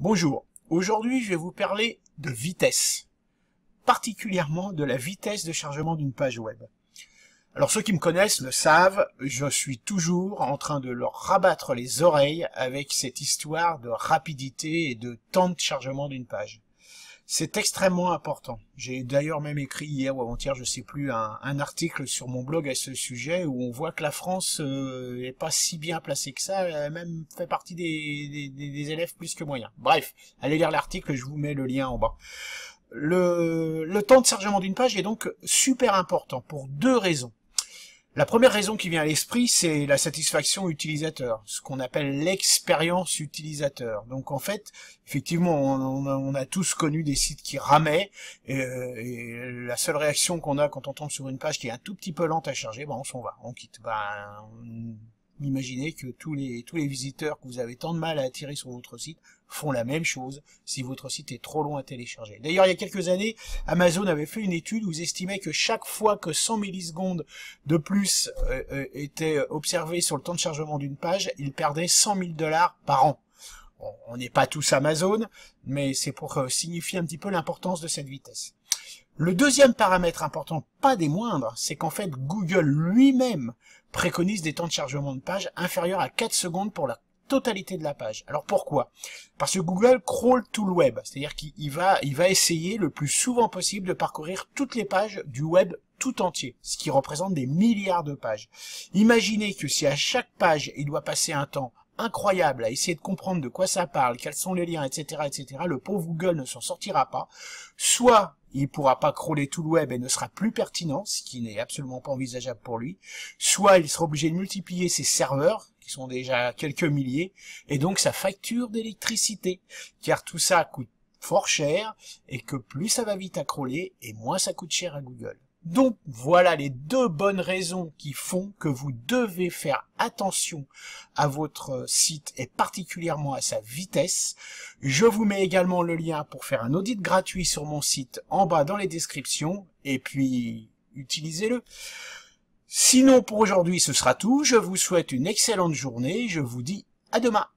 Bonjour, aujourd'hui je vais vous parler de vitesse, particulièrement de la vitesse de chargement d'une page web. Alors ceux qui me connaissent le savent, je suis toujours en train de leur rabattre les oreilles avec cette histoire de rapidité et de temps de chargement d'une page. C'est extrêmement important. J'ai d'ailleurs même écrit hier ou avant-hier, je sais plus, un article sur mon blog à ce sujet où on voit que la France est pas si bien placée que ça, elle même fait partie des élèves plus que moyens. Bref, allez lire l'article, je vous mets le lien en bas. Le temps de chargement d'une page est donc super important pour deux raisons. La première raison qui vient à l'esprit, c'est la satisfaction utilisateur, ce qu'on appelle l'expérience utilisateur. Donc en fait, effectivement, on a tous connu des sites qui ramaient, et la seule réaction qu'on a quand on tombe sur une page qui est un tout petit peu lente à charger, on s'en va, on quitte. Imaginez que tous les visiteurs que vous avez tant de mal à attirer sur votre site font la même chose si votre site est trop long à télécharger. D'ailleurs, il y a quelques années, Amazon avait fait une étude où ils estimaient que chaque fois que 100 millisecondes de plus étaient observées sur le temps de chargement d'une page, ils perdaient 100 000 $ par an. Bon, on n'est pas tous Amazon, mais c'est pour signifier un petit peu l'importance de cette vitesse. Le deuxième paramètre important, pas des moindres, c'est qu'en fait Google lui-même préconise des temps de chargement de page inférieurs à 4 secondes pour la totalité de la page. Alors pourquoi? Parce que Google crawl tout le web, c'est-à-dire qu'il va essayer le plus souvent possible de parcourir toutes les pages du web tout entier, ce qui représente des milliards de pages. Imaginez que si à chaque page il doit passer un temps incroyable à essayer de comprendre de quoi ça parle, quels sont les liens, etc., etc., le pauvre Google ne s'en sortira pas. Soit il pourra pas crawler tout le web et ne sera plus pertinent, ce qui n'est absolument pas envisageable pour lui. Soit il sera obligé de multiplier ses serveurs, qui sont déjà quelques milliers, et donc sa facture d'électricité, car tout ça coûte fort cher, et que plus ça va vite à crawler, et moins ça coûte cher à Google. Donc voilà les deux bonnes raisons qui font que vous devez faire attention à votre site et particulièrement à sa vitesse. Je vous mets également le lien pour faire un audit gratuit sur mon site en bas dans les descriptions et puis utilisez-le. Sinon pour aujourd'hui ce sera tout, je vous souhaite une excellente journée, je vous dis à demain.